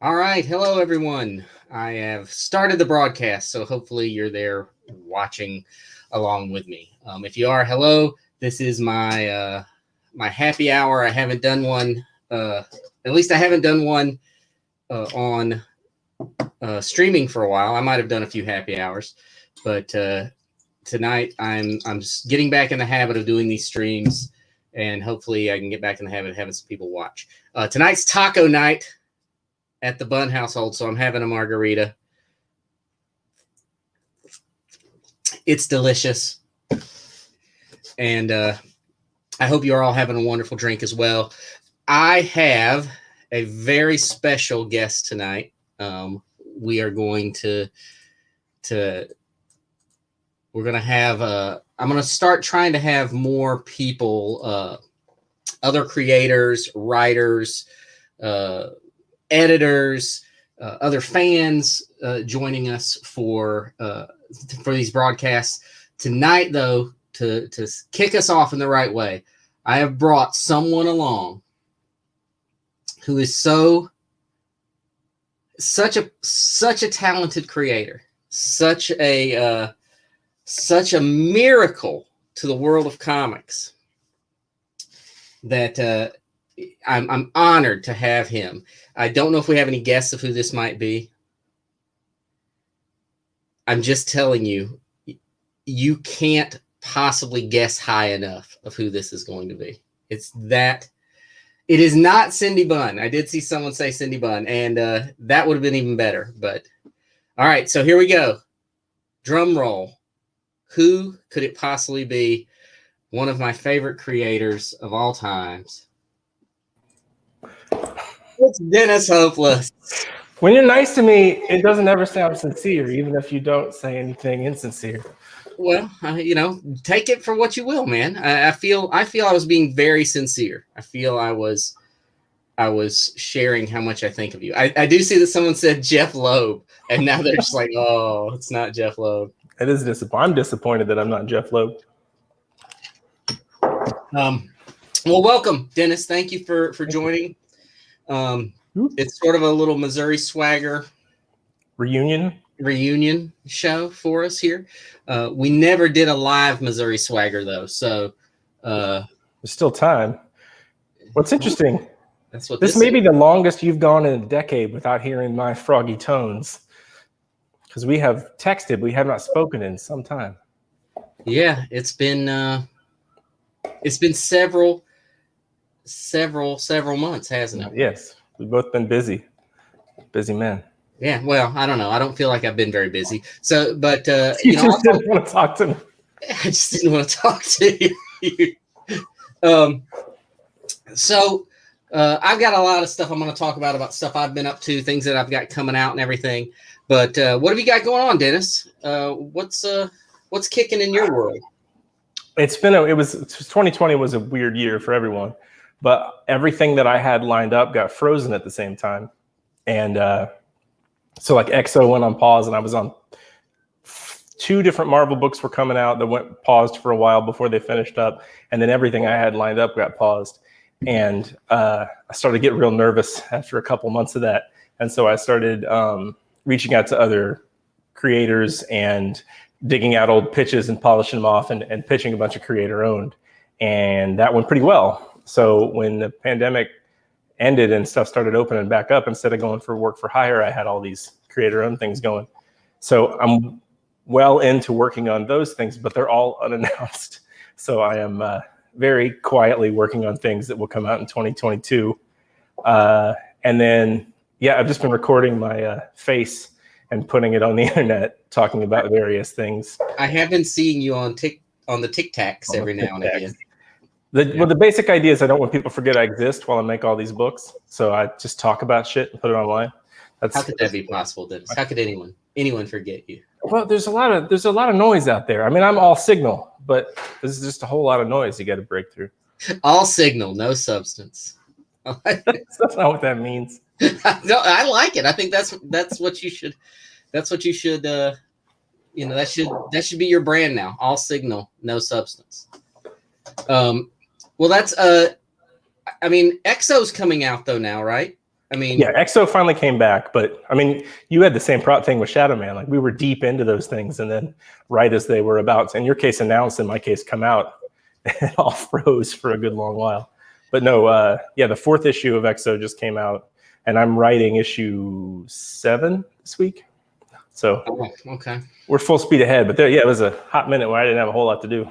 All right. Hello, everyone. I have started the broadcast, so hopefully you're there watching along with me. If you are, hello. This is my happy hour. I haven't done one. At least I haven't done one on streaming for a while. I might have done a few happy hours, but tonight I'm just getting back in the habit of doing these streams, and hopefully I can get back in the habit of having some people watch. Tonight's taco night at the Bunn household, so I'm having a margarita. It's delicious, and I hope you're all having a wonderful drink as well. I have a very special guest tonight. We are going to we're going to have I'm going to start trying to have more people, other creators, writers, editors, other fans joining us for these broadcasts tonight. Though, to kick us off in the right way, I have brought someone along who is such a talented creator, such a miracle to the world of comics that I'm honored to have him. I don't know if we have any guesses of who this might be. I'm just telling you, you can't possibly guess high enough of who this is going to be. It is not Cindy Bunn. I did see someone say Cindy Bunn, and that would have been even better. But all right, so here we go. Drum roll. Who could it possibly be? One of my favorite creators of all times. It's Dennis Hopeless. When you're nice to me, it doesn't ever sound sincere, even if you don't say anything insincere. Well, take it for what you will, man. I feel I was being very sincere. I feel I was sharing how much I think of you. I do see that someone said Jeff Loeb, and now they're just like, oh, it's not Jeff Loeb. It is disappointing. I'm disappointed that I'm not Jeff Loeb. Well, welcome, Dennis. Thank you for joining. It's sort of a little Missouri Swagger reunion show for us here. We never did a live Missouri Swagger though, so there's still time. What's interesting? That's what this may be the longest you've gone in a decade without hearing my froggy tones, because we have texted, we have not spoken in some time. Yeah, it's been several months, hasn't it? Yes, we've both been busy men. Yeah, well, I don't know. I don't feel like I've been very busy. So, but you just didn't want to talk to me. I just didn't want to talk to you. So I've got a lot of stuff I'm going to talk about stuff I've been up to, things that I've got coming out and everything. But what have you got going on, Dennis? What's kicking in your world? 2020 was a weird year for everyone, but everything that I had lined up got frozen at the same time. And so like EXO went on pause, and I was on 2 different Marvel books were coming out that went paused for a while before they finished up. And then everything I had lined up got paused. And I started to get real nervous after a couple months of that. And so I started reaching out to other creators and digging out old pitches and polishing them off and pitching a bunch of creator owned. And that went pretty well. So when the pandemic ended and stuff started opening back up, instead of going for work for hire, I had all these creator owned things going. So I'm well into working on those things, but they're all unannounced. So I am very quietly working on things that will come out in 2022. And then, I've just been recording my face and putting it on the internet, talking about various things. I have been seeing you on the Tic Tacs every now and again. Well, the basic idea is I don't want people to forget I exist while I make all these books. So I just talk about shit and put it online. How could that be possible, Dennis? How could anyone forget you? Well, there's a lot of noise out there. I mean, I'm all signal, but there's just a whole lot of noise you got to break through. All signal, no substance. That's not what that means. No, I like it. I think that's what you should. That should be your brand now. All signal, no substance. Well, that's I mean, EXO's coming out though now, right? I mean, yeah, EXO finally came back, but I mean, you had the same thing with Shadow Man. Like we were deep into those things, and then right as they were about, in your case announced, in my case come out, it all froze for a good long while. But no, yeah, the 4th issue of EXO just came out, and I'm writing issue 7 this week. So okay, we're full speed ahead. But there, yeah, it was a hot minute where I didn't have a whole lot to do.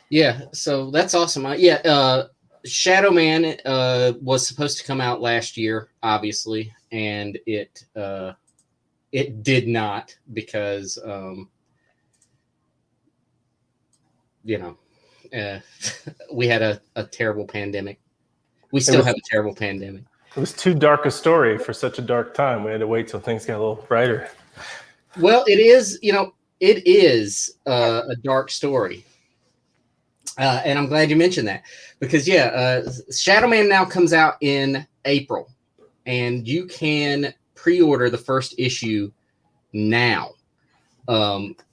Yeah, so that's awesome. Shadow Man was supposed to come out last year, obviously, and it did not because we had a terrible pandemic. We still have a terrible pandemic. It was too dark a story for such a dark time. We had to wait till things got a little brighter. Well, it is a dark story. And I'm glad you mentioned that because, Shadow Man now comes out in April, and you can pre-order the first issue now.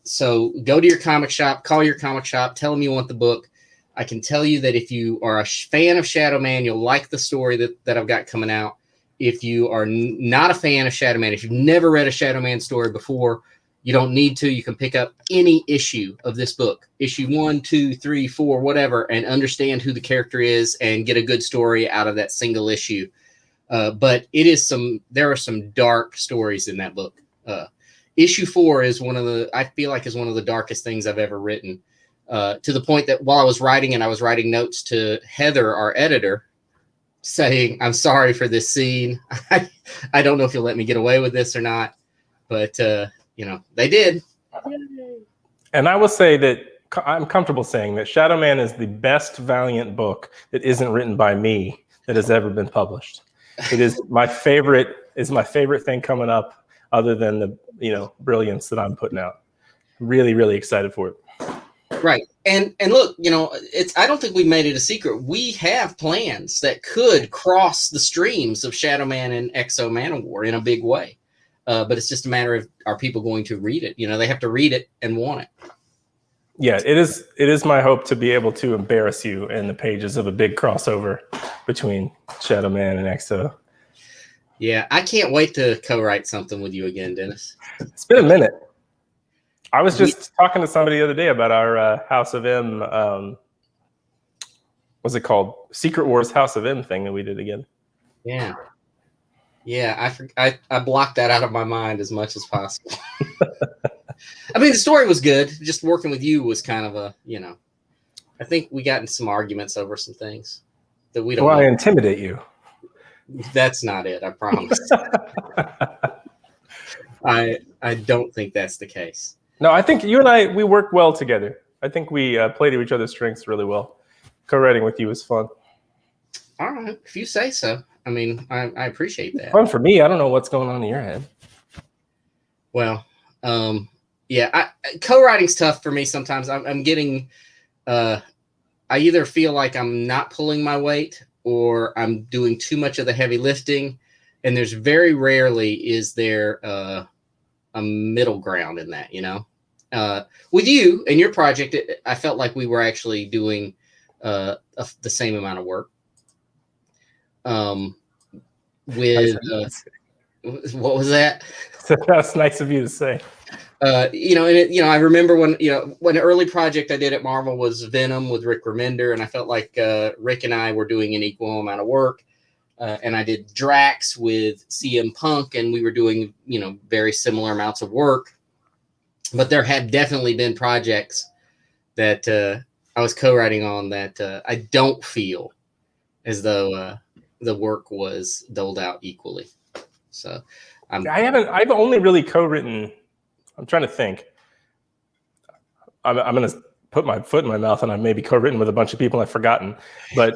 So go to your comic shop, call your comic shop, tell them you want the book. I can tell you that if you are a fan of Shadow Man, you'll like the story that I've got coming out. If you are not a fan of Shadow Man, if you've never read a Shadow Man story before, you don't need to. You can pick up any issue of this book, issue 1, 2, 3, 4, whatever, and understand who the character is and get a good story out of that single issue. But there are some dark stories in that book. Issue 4 is I feel like is one of the darkest things I've ever written. To the point that while I was writing notes to Heather, our editor, saying, "I'm sorry for this scene. I don't know if you'll let me get away with this or not," but they did. And I will say that I'm comfortable saying that Shadow Man is the best Valiant book that isn't written by me that has ever been published. It is my favorite thing coming up, other than the brilliance that I'm putting out. Really, really excited for it. Right. And look, I don't think we made it a secret. We have plans that could cross the streams of Shadow Man and EXO Manowar in a big way. But it's just a matter of, are people going to read it? They have to read it and want it. Yeah, it is my hope to be able to embarrass you in the pages of a big crossover between Shadow Man and EXO. Yeah, I can't wait to co-write something with you again, Dennis. It's been a minute. I was just talking to somebody the other day about our House of M, what's it called? Secret Wars House of M thing that we did again. Yeah. Yeah, I blocked that out of my mind as much as possible. I mean, the story was good. Just working with you was kind of I think we got in some arguments over some things that we don't know. I intimidate you. That's not it, I promise. I don't think that's the case. No, I think you and I, we work well together. I think we play to each other's strengths really well. Co-writing with you is fun. All right, if you say so. I mean, I appreciate that. Fun for me. I don't know what's going on in your head. Well, co-writing's tough for me sometimes. I'm getting, I either feel like I'm not pulling my weight or I'm doing too much of the heavy lifting. And there's very rarely is there a middle ground in that, with you and your project, I felt like we were actually doing the same amount of work. What was that? That's nice of you to say. I remember when an early project I did at Marvel was Venom with Rick Remender, and I felt like Rick and I were doing an equal amount of work. And I did Drax with CM Punk, and we were doing, very similar amounts of work. But there have definitely been projects that I was co-writing on that I don't feel as though the work was doled out equally. So I've only really co-written. I'm trying to think. I'm going to put my foot in my mouth, and I've maybe co-written with a bunch of people I've forgotten. But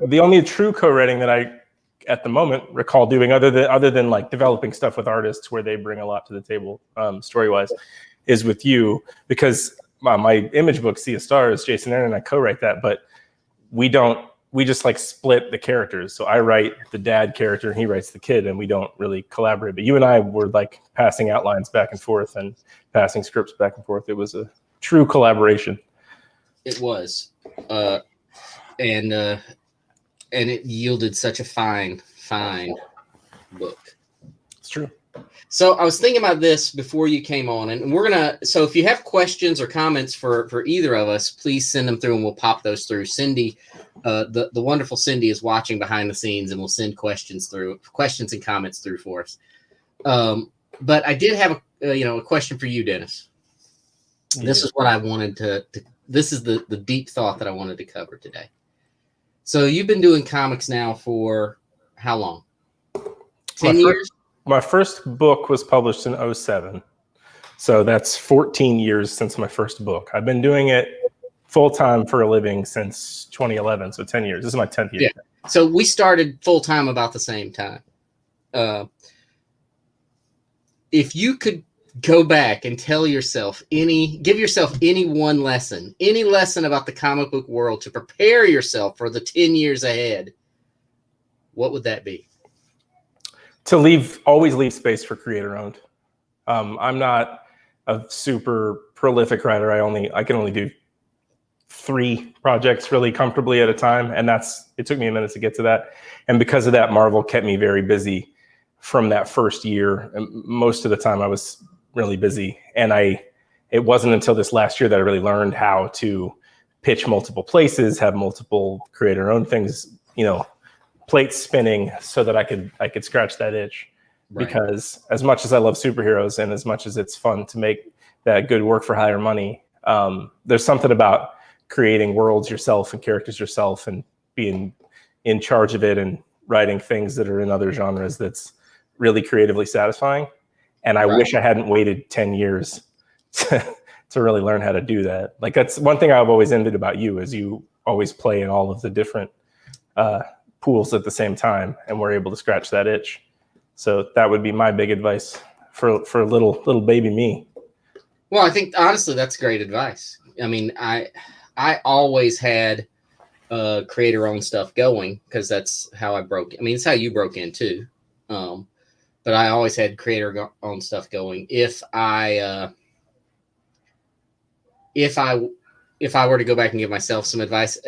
the only true co-writing that I, at the moment, recall doing, other than like developing stuff with artists where they bring a lot to the table, story-wise, is with you, because my image book, Sea of Stars, Jason Aaron and I co-write that, but we just like split the characters. So I write the dad character and he writes the kid, and we don't really collaborate. But you and I were like passing outlines back and forth and passing scripts back and forth. It was a true collaboration. It was. and it yielded such a fine book. It's true. So I was thinking about this before you came on, and we're gonna. So if you have questions or comments for either of us, please send them through, and we'll pop those through. Cindy, the wonderful Cindy, is watching behind the scenes, and will send questions and comments through for us. But I did have a question for you, Dennis. Yeah. This is what I wanted to. This is the deep thought that I wanted to cover today. So you've been doing comics now for how long? 10 years? My first book was published in 2007. So that's 14 years since my first book. I've been doing it full-time for a living since 2011. So 10 years. This is my 10th year. Yeah. So we started full-time about the same time. If you could go back and give yourself any one lesson, any lesson about the comic book world to prepare yourself for the 10 years ahead, what would that be? To always leave space for creator owned. I'm not a super prolific writer. I can only do 3 projects really comfortably at a time. And it took me a minute to get to that. And because of that, Marvel kept me very busy from that first year. And most of the time I was really busy. And it wasn't until this last year that I really learned how to pitch multiple places, have multiple creator owned things, plates spinning, so that I could scratch that itch. Right. Because as much as I love superheroes and as much as it's fun to make that good work for higher money, there's something about creating worlds yourself and characters yourself and being in charge of it and writing things that are in other genres that's really creatively satisfying. And I wish I hadn't waited 10 years to really learn how to do that. Like, that's one thing I've always envied about you, is you always play in all of the different pools at the same time, and we're able to scratch that itch. So that would be my big advice for little baby me. Well, I think honestly that's great advice. I mean, I always had creator owned stuff going, because that's how I broke. I mean, it's how you broke in too. But I always had creator owned stuff going. If I were to go back and give myself some advice,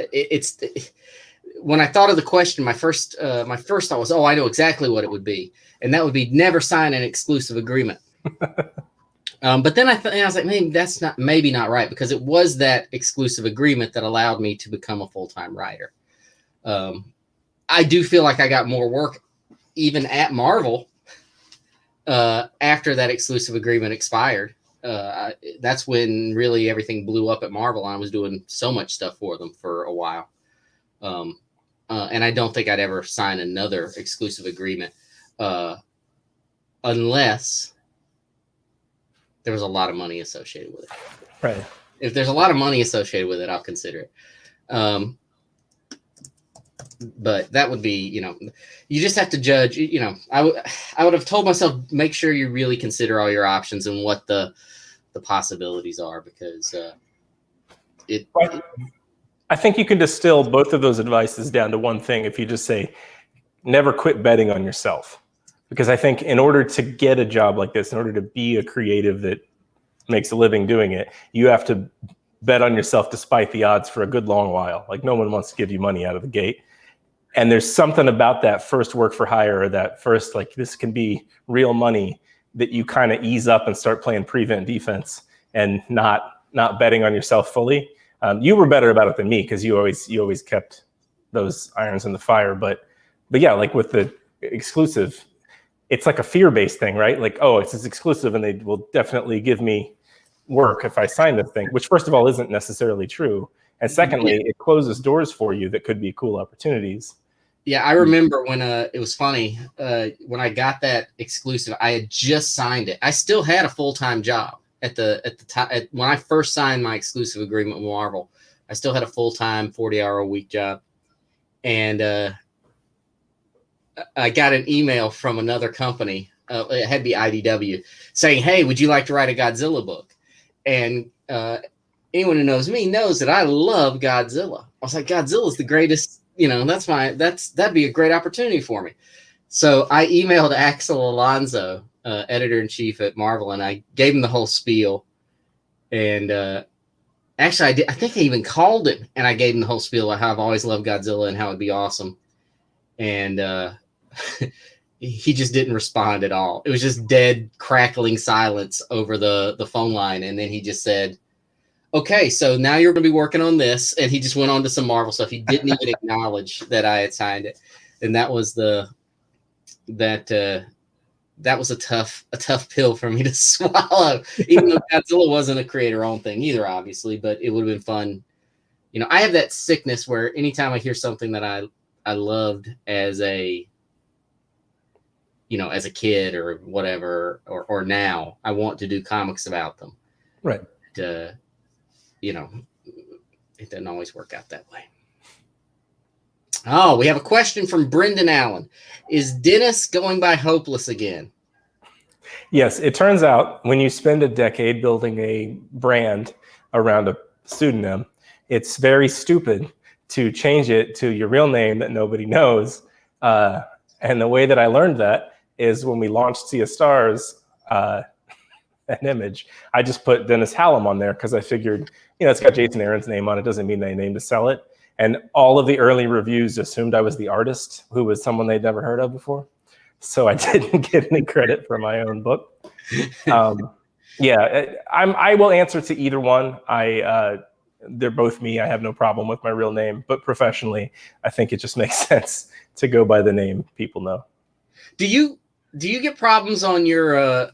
when I thought of the question, my first thought was, I know exactly what it would be. And that would be never sign an exclusive agreement. But then I was like, maybe that's maybe not right, because it was that exclusive agreement that allowed me to become a full-time writer. I do feel like I got more work even at Marvel after that exclusive agreement expired. That's when really everything blew up at Marvel. I was doing so much stuff for them for a while. And I don't think I'd ever sign another exclusive agreement unless there was a lot of money associated with it. Right. If there's a lot of money associated with it, I'll consider it. But that would be, you just have to judge. I would have told myself, make sure you really consider all your options and what the possibilities are, because I think you can distill both of those advices down to one thing if you just say, never quit betting on yourself. Because I think in order to get a job like this, in order to be a creative that makes a living doing it, you have to bet on yourself despite the odds for a good long while. Like, no one wants to give you money out of the gate. And there's something about that first work for hire, or that first, like, this can be real money, that you kind of ease up and start playing prevent defense and not betting on yourself fully. You were better about it than me, because you always kept those irons in the fire. But yeah, like with the exclusive, it's like a fear-based thing, right? Like, it's exclusive and they will definitely give me work if I sign this thing, which first of all isn't necessarily true. And secondly, it closes doors for you that could be cool opportunities. Yeah, I remember when it was funny, when I got that exclusive, I had just signed it. I still had a full-time job at the time. When I first signed my exclusive agreement with Marvel, I still had a full-time 40-hour-a-week job. And I got an email from another company, it had to be IDW, saying, "Hey, would you like to write a Godzilla book?" And anyone who knows me knows that I love Godzilla. I was like, Godzilla's the greatest, that'd be a great opportunity for me. So I emailed Axel Alonso, editor-in-chief at Marvel, and I gave him the whole spiel. And actually, I think I even called him, and I gave him the whole spiel about how I've always loved Godzilla and how it'd be awesome and he just didn't respond at all. It was just dead, crackling silence over the phone line, and then he just said, "Okay, so now you're going to be working on this," and he just went on to some Marvel stuff. He didn't even acknowledge that I had signed it, and that was that was a tough pill for me to swallow. Even though Godzilla wasn't a creator-owned thing either, obviously, but it would have been fun. You know, I have that sickness where anytime I hear something that I loved as a as a kid or whatever, or now, I want to do comics about them. Right. You know, it doesn't always work out that way. Oh, we have a question from Brendan Allen. Is Dennis going by Hopeless again? Yes, it turns out when you spend a decade building a brand around a pseudonym, it's very stupid to change it to your real name that nobody knows. And the way that I learned that is when we launched Sea of Stars, an image, I just put Dennis Hallam on there because I figured, it's got Jason Aaron's name on it. Doesn't mean they named to sell it. And all of the early reviews assumed I was the artist, who was someone they'd never heard of before. So I didn't get any credit for my own book. I will answer to either one. They're both me. I have no problem with my real name, but professionally, I think it just makes sense to go by the name people know. Do you get problems on your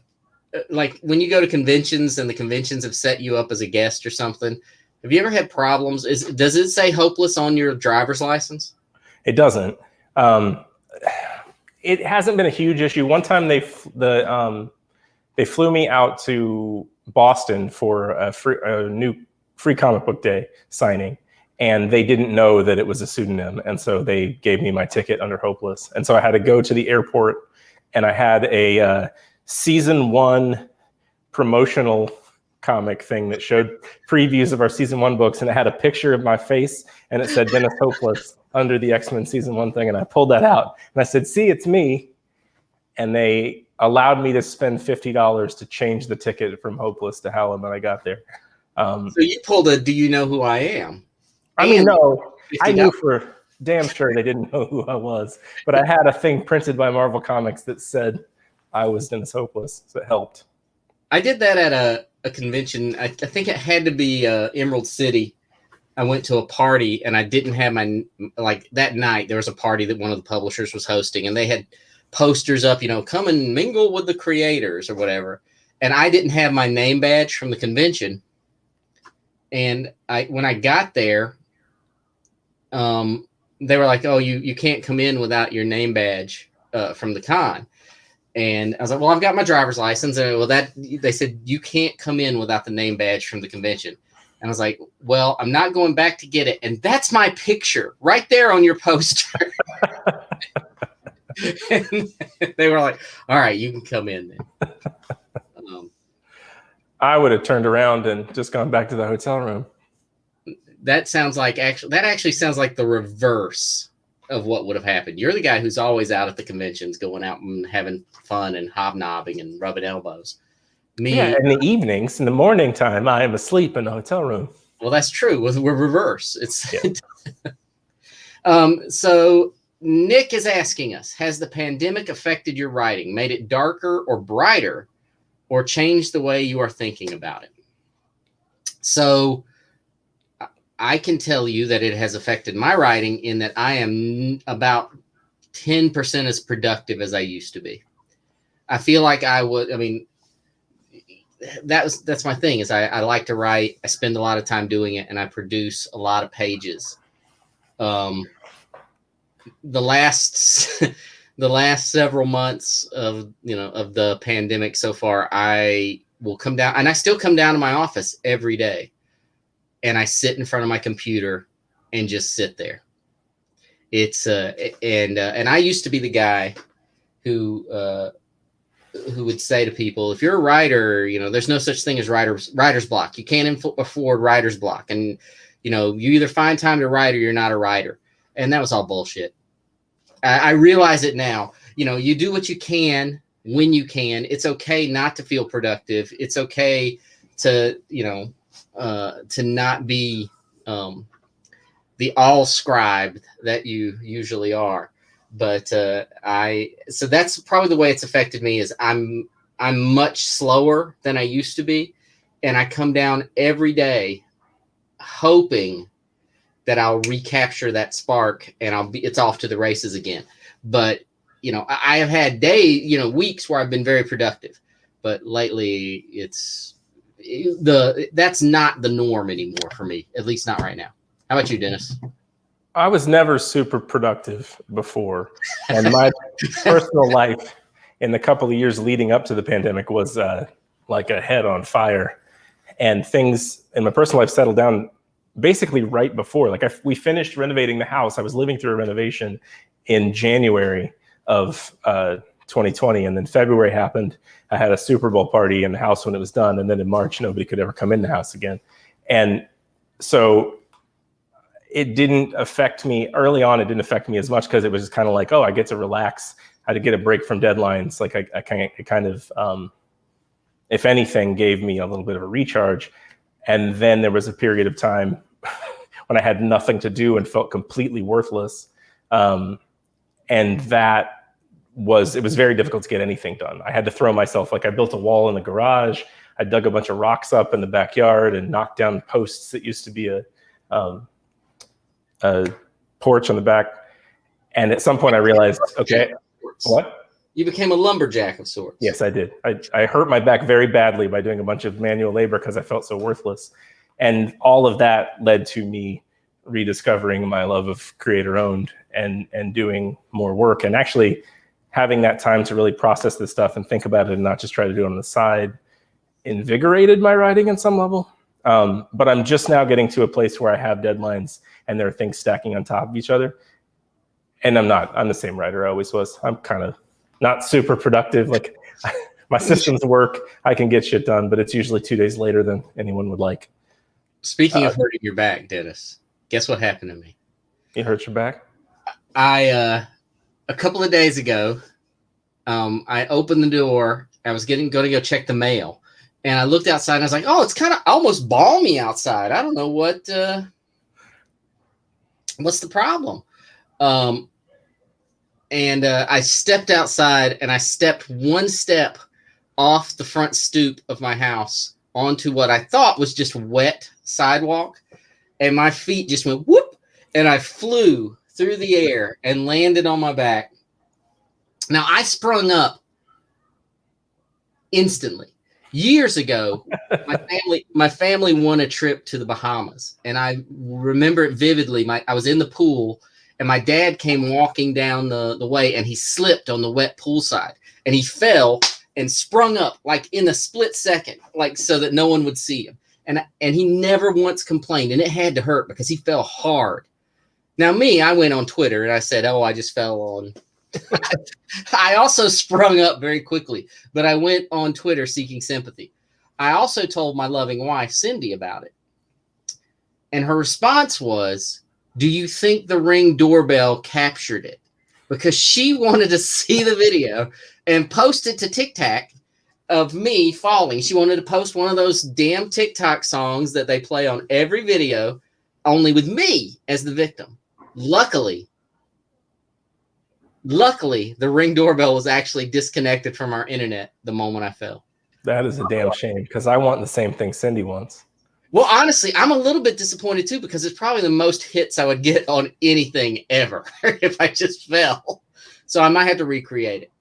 like when you go to conventions and the conventions have set you up as a guest or something? Have you ever had problems? Does it say Hopeless on your driver's license? It doesn't. It hasn't been a huge issue. One time they flew me out to Boston for a new free comic book day signing, and they didn't know that it was a pseudonym, and so they gave me my ticket under Hopeless. And so I had to go to the airport, and I had a season 1 promotional comic thing that showed previews of our season 1 books, and it had a picture of my face, and it said Dennis Hopeless under the X-Men season 1 thing, and I pulled that out, and I said, "See, it's me," and they allowed me to spend $50 to change the ticket from Hopeless to Hallam when I got there. So you pulled a "Do you know who I am?" I mean, no, I knew for damn sure they didn't know who I was, but I had a thing printed by Marvel Comics that said I was Dennis Hopeless, so it helped. I did that at a convention. I think it had to be Emerald City. I went to a party and I didn't have that night there was a party that one of the publishers was hosting, and they had posters up, come and mingle with the creators or whatever. And I didn't have my name badge from the convention. And when I got there, they were like, "Oh, you can't come in without your name badge from the con." And I was like, "Well, I've got my driver's license." And they said, "You can't come in without the name badge from the convention." And I was like, "Well, I'm not going back to get it." And that's my picture right there on your poster. And they were like, "All right, you can come in then." I would have turned around and just gone back to the hotel room. That actually sounds like the reverse of what would have happened. You're the guy who's always out at the conventions, going out and having fun and hobnobbing and rubbing elbows. Me, yeah, in the evenings, in the morning time, I am asleep in the hotel room. Well, that's true. We're reverse. So Nick is asking us, has the pandemic affected your writing, made it darker or brighter, or changed the way you are thinking about it? So I can tell you that it has affected my writing in that I am about 10% as productive as I used to be. I feel like that's my thing is I like to write. I spend a lot of time doing it, and I produce a lot of pages. The last several months of the pandemic so far, I will come down, and I still come down to my office every day, and I sit in front of my computer and just sit there. It's and I used to be the guy who would say to people, if you're a writer, there's no such thing as writer's block. You can't afford writer's block, and you either find time to write or you're not a writer. And that was all bullshit. I realize it now. You do what you can when you can. It's okay not to feel productive. It's okay to not be the all scribe that you usually are. But so that's probably the way it's affected me is I'm much slower than I used to be. And I come down every day hoping that I'll recapture that spark and it's off to the races again. But, I have had weeks where I've been very productive, but lately that's not the norm anymore for me, at least not right now. How about you, Dennis? I was never super productive before. And my personal life in the couple of years leading up to the pandemic was like a head on fire. And things in my personal life settled down basically right before. Like we finished renovating the house. I was living through a renovation in January of 2020. And then February happened. I had a Super Bowl party in the house when it was done. And then in March, nobody could ever come in the house again. And so it didn't affect me early on. It didn't affect me as much because it was just kind of like, oh, I get to relax. I had to get a break from deadlines. Like I kind of, if anything, gave me a little bit of a recharge. And then there was a period of time when I had nothing to do and felt completely worthless. And it was very difficult to get anything done. I had to throw myself, like I built a wall in the garage. I dug a bunch of rocks up in the backyard and knocked down posts that used to be a porch on the back. And at some point I realized, okay, what? You became a lumberjack of sorts. Yes, I did. I hurt my back very badly by doing a bunch of manual labor because I felt so worthless. And all of that led to me rediscovering my love of creator-owned and doing more work and actually having that time to really process this stuff and think about it and not just try to do it on the side invigorated my writing in some level. But I'm just now getting to a place where I have deadlines and there are things stacking on top of each other. And I'm the same writer I always was. I'm kind of not super productive. Like my systems work, I can get shit done, but it's usually 2 days later than anyone would like. Speaking of hurting your back, Dennis, guess what happened to me? You hurt your back? A couple of days ago, I opened the door. I was going to go check the mail. And I looked outside and I was like, oh, it's kind of almost balmy outside. I don't know what's the problem. And I stepped outside and I stepped one step off the front stoop of my house onto what I thought was just wet sidewalk. And my feet just went whoop. And I flew through the air and landed on my back. Now I sprung up instantly. Years ago, my family won a trip to the Bahamas. And I remember it vividly. I was in the pool. And my dad came walking down the way and he slipped on the wet poolside and he fell and sprung up like in a split second, like so that no one would see him. And he never once complained, and it had to hurt because he fell hard. Now I went on Twitter and I said, oh, I just fell on. I also sprung up very quickly, but I went on Twitter seeking sympathy. I also told my loving wife, Cindy, about it. And her response was, do you think the Ring doorbell captured it? Because she wanted to see the video and post it to TikTok of me falling. She wanted to post one of those damn TikTok songs that they play on every video, only with me as the victim. Luckily, the Ring doorbell was actually disconnected from our internet the moment I fell. That is a damn shame because I want the same thing Cindy wants. Well, honestly, I'm a little bit disappointed too because it's probably the most hits I would get on anything ever if I just fell. So I might have to recreate it.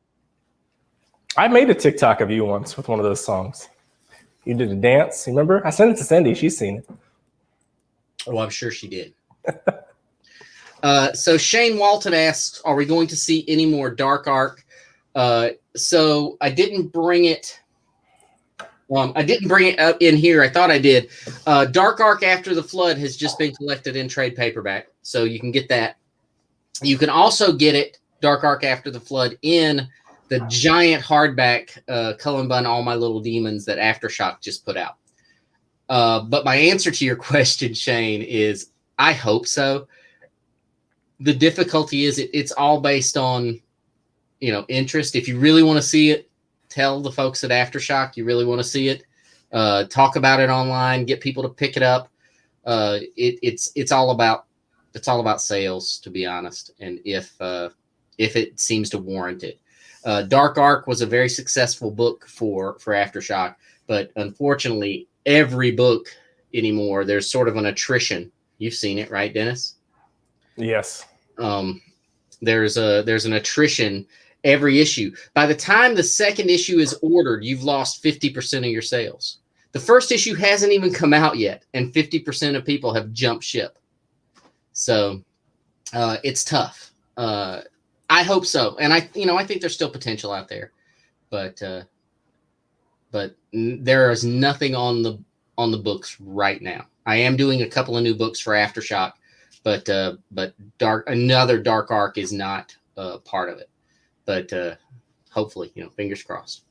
I made a TikTok of you once with one of those songs. You did a dance, remember? I sent it to Cindy. She's seen it. Oh, I'm sure she did. So Shane Walton asks, are we going to see any more Dark Arc? So I didn't bring it. I didn't bring it up in here. I thought I did. Dark Arc After the Flood has just been collected in trade paperback, so you can get that. You can also get it, Dark Arc After the Flood, in the giant hardback Cullen Bunn All My Little Demons that Aftershock just put out. But my answer to your question, Shane, is I hope so. The difficulty is it's all based on, interest. If you really want to see it, tell the folks at Aftershock you really want to see it. Talk about it online. Get people to pick it up. It's all about sales, to be honest. And if if it seems to warrant it. Dark Ark was a very successful book for Aftershock, but unfortunately, every book anymore, there's sort of an attrition. You've seen it, right, Dennis? Yes. There's an attrition every issue. By the time the second issue is ordered, you've lost 50% of your sales. The first issue hasn't even come out yet, and 50% of people have jumped ship. So it's tough. I hope so, and I think there's still potential out there, but there is nothing on the books right now. I am doing a couple of new books for Aftershock, but another Dark Ark is not part of it. But hopefully, fingers crossed.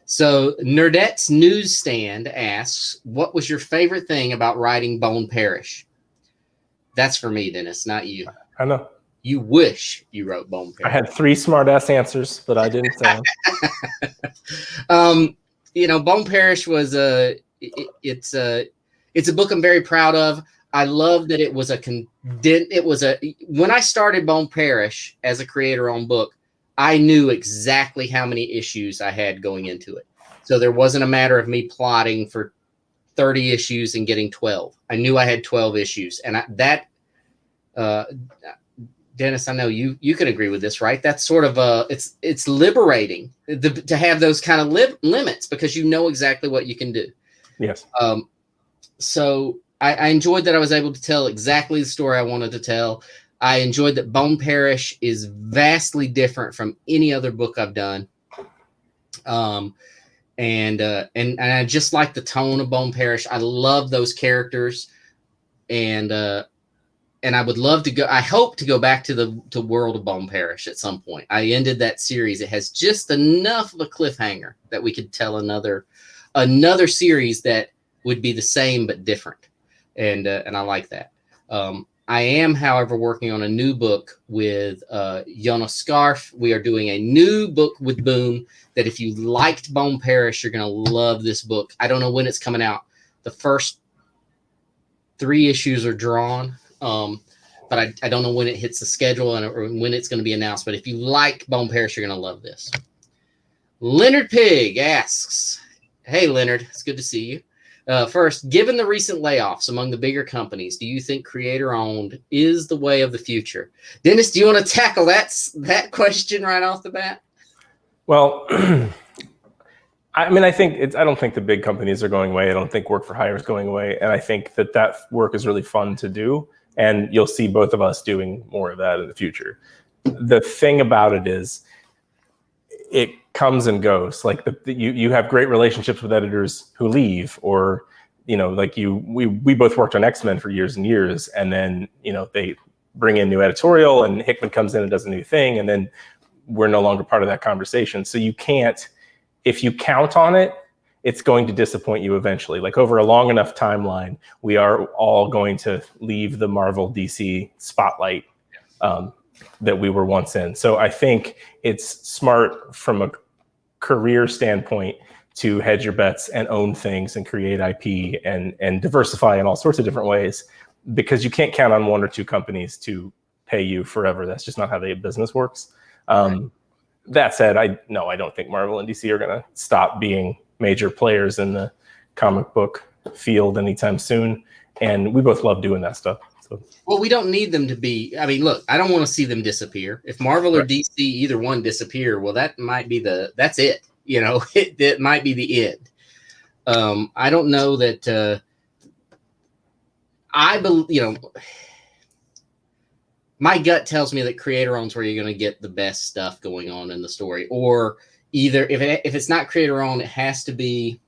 So Nerdette's Newsstand asks, what was your favorite thing about writing Bone Parish? That's for me, Dennis, not you. I know. You wish you wrote Bone Parish. I had 3 smart-ass answers, but I didn't say them. Bone Parish was it's a book I'm very proud of. I love that it was when I started Bone Parish as a creator-owned book, I knew exactly how many issues I had going into it. So there wasn't a matter of me plotting for 30 issues and getting 12. I knew I had 12 issues. And Dennis, I know you can agree with this, right? That's sort of it's liberating to have those kind of limits because you know exactly what you can do. Yes. So I enjoyed that I was able to tell exactly the story I wanted to tell. I enjoyed that Bone Parish is vastly different from any other book I've done. And I just like the tone of Bone Parish. I love those characters, and I would love to go. I hope to go back to the world of Bone Parish at some point. I ended that series. It has just enough of a cliffhanger that we could tell another series that would be the same but different, and I like that. I am, however, working on a new book with Jonas Scarf. We are doing a new book with Boom that if you liked Bone Parish, you're going to love this book. I don't know when it's coming out. The first 3 issues are drawn, but I don't know when it hits the schedule or when it's going to be announced. But if you like Bone Parish, you're going to love this. Leonard Pig asks, hey, Leonard, it's good to see you. First, given the recent layoffs among the bigger companies, do you think creator-owned is the way of the future? Dennis, do you want to tackle that question right off the bat? Well, I mean, I don't think the big companies are going away. I don't think work for hire is going away. And I think that work is really fun to do. And you'll see both of us doing more of that in the future. The thing about it is it comes and goes. Like you have great relationships with editors who leave, or like we both worked on X-Men for years and years, and then they bring in new editorial, and Hickman comes in and does a new thing, and then we're no longer part of that conversation. So you can't, if you count on it, it's going to disappoint you eventually. Like over a long enough timeline, we are all going to leave the Marvel DC spotlight that we were once in. So I think it's smart from a career standpoint to hedge your bets and own things and create IP and diversify in all sorts of different ways, because you can't count on 1 or 2 companies to pay you forever. That's just not how the business works. Right. That said, I don't think Marvel and DC are going to stop being major players in the comic book field anytime soon. And we both love doing that stuff. So. Well, we don't need them to be. I mean, look, I don't want to see them disappear. If Marvel or DC, either one disappear, well, that might be that's it. It might be the end. I don't know that. I believe, my gut tells me that creator owns where you're going to get the best stuff going on in the story, or either if it's not creator owned, it has to be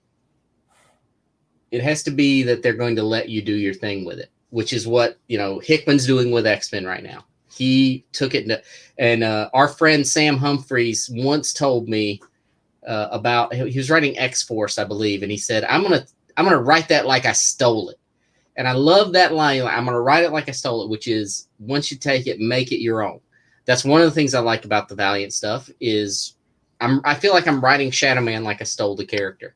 that they're going to let you do your thing with it, which is what Hickman's doing with X-Men right now. He took it and our friend Sam Humphreys once told me about, he was writing X-Force, I believe, and he said, I'm gonna write that like I stole it. And I love that line. I'm going to write it like I stole it, which is once you take it, make it your own. That's one of the things I like about the Valiant stuff is I feel like I'm writing Shadow Man like I stole the character.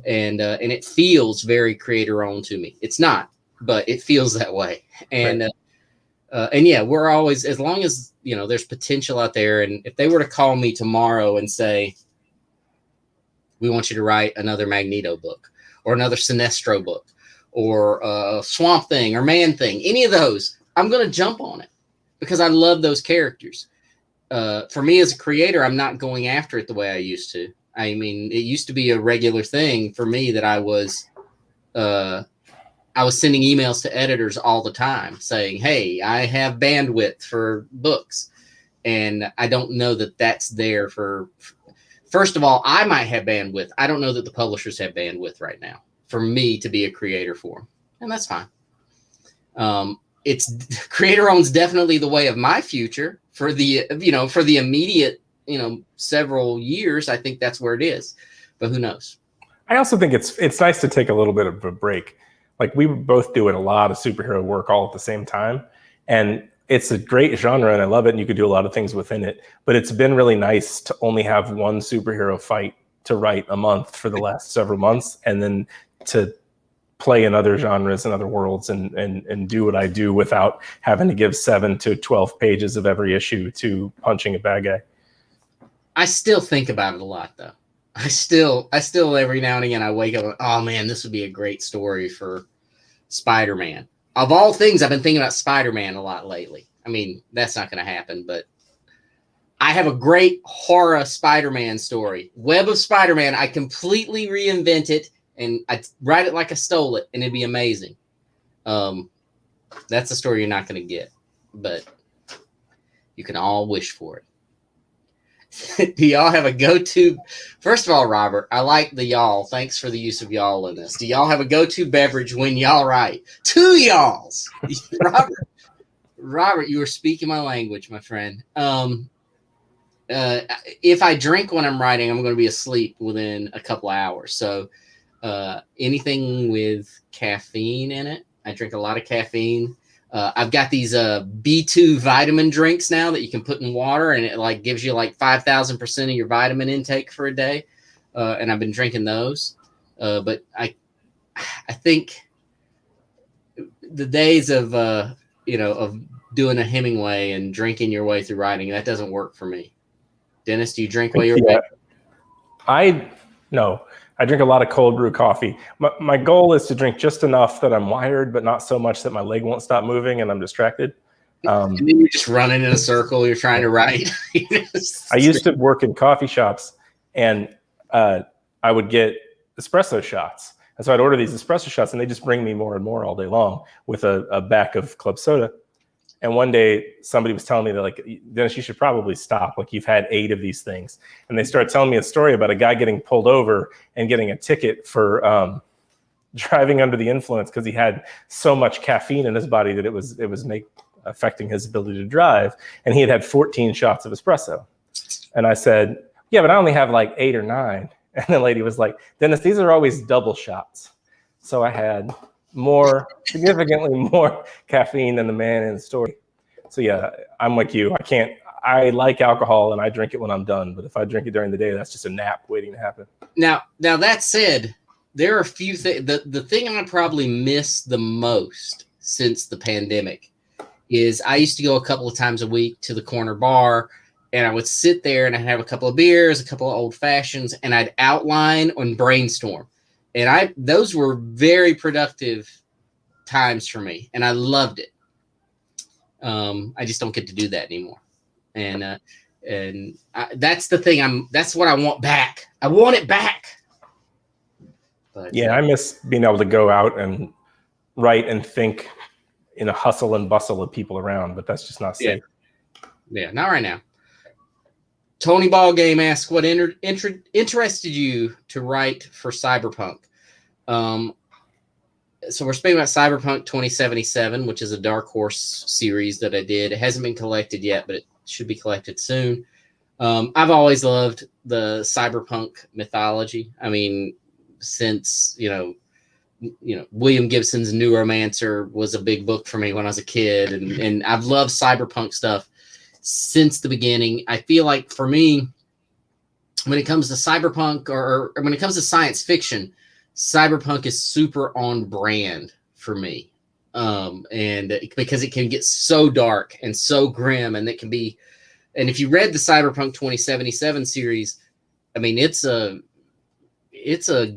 And it feels very creator owned to me. It's not, but it feels that way. And And yeah, we're always, as long as, you know, there's potential out there. And if they were to call me tomorrow and say, we want you to write another Magneto book or another Sinestro book or Swamp Thing or Man Thing, any of those, I'm going to jump on it because I love those characters. For me as a creator, I'm not going after it the way I used to. I mean, it used to be a regular thing for me that I was sending emails to editors all the time saying, hey, I have bandwidth for books. And I don't know that that's there for, first of all, I might have bandwidth. I don't know that the publishers have bandwidth right now for me to be a creator for them. And that's fine. It's creator owns definitely the way of my future for the, you know, for the immediate, you know, several years. I think that's where it is, but who knows? I also think it's nice to take a little bit of a break. Like we were both doing a lot of superhero work all at the same time, and it's a great genre and I love it. And you could do a lot of things within it, but it's been really nice to only have one superhero fight to write a month for the last several months, and then to play in other genres and other worlds and do what I do without having to give 7 to 12 pages of every issue to punching a bad guy. I still think about it a lot though. I still every now and again I wake up and, oh man, this would be a great story for Spider-Man. Of all things, I've been thinking about Spider-Man a lot lately. I mean, that's not going to happen, but I have a great horror Spider-Man story. Web of Spider-Man, I completely reinvent it and I write it like I stole it, and it'd be amazing. That's a story you're not going to get, but you can all wish for it. Do y'all have a go-to? First of all, Robert, I like the y'all. Thanks for the use of y'all in this. Do y'all have a go-to beverage when y'all write? 2 y'alls. Robert, you were speaking my language, my friend. If I drink when I'm writing, I'm going to be asleep within a couple of hours. So anything with caffeine in it. I drink a lot of caffeine. I've got these B2 vitamin drinks now that you can put in water, and it like gives you like 5,000% of your vitamin intake for a day. And I've been drinking those. But I think the days of of doing a Hemingway and drinking your way through writing, that doesn't work for me. Dennis, do you drink while you're writing? No. I drink a lot of cold brew coffee. My goal is to drink just enough that I'm wired, but not so much that my leg won't stop moving and I'm distracted. And then you're just running in a circle. You're trying to write. I used to work in coffee shops, and I would get espresso shots. And so I'd order these espresso shots, and they just bring me more and more all day long with a back of club soda. And one day somebody was telling me that, like, Dennis, you should probably stop. Like, you've had 8 of these things. And they started telling me a story about a guy getting pulled over and getting a ticket for driving under the influence because he had so much caffeine in his body that it was affecting his ability to drive. And he had 14 shots of espresso. And I said, yeah, but I only have like 8 or 9. And the lady was like, Dennis, these are always double shots. So I had significantly more caffeine than the man in the story. So yeah, I'm like you. I like alcohol and I drink it when I'm done. But if I drink it during the day, that's just a nap waiting to happen. Now that said, there are a few things. The thing I probably miss the most since the pandemic is I used to go a couple of times a week to the corner bar, and I would sit there and I'd have a couple of beers, a couple of old fashions, and I'd outline and brainstorm. And those were very productive times for me, and I loved it. I just don't get to do that anymore. And that's the thing. That's what I want back. I want it back. But yeah, I miss being able to go out and write and think in a hustle and bustle of people around, but that's just not safe. Yeah, not right now. Tony Ballgame asks, what interested you to write for Cyberpunk? So we're speaking about Cyberpunk 2077, which is a Dark Horse series that I did. It hasn't been collected yet, but it should be collected soon. I've always loved the Cyberpunk mythology. I mean, since, William Gibson's Neuromancer was a big book for me when I was a kid, and I've loved Cyberpunk stuff since the beginning. I feel like for me, when it comes to Cyberpunk or when it comes to science fiction, Cyberpunk is super on brand for me. and because it can get so dark and so grim, and it can be. And if you read the Cyberpunk 2077 series, I mean, it's a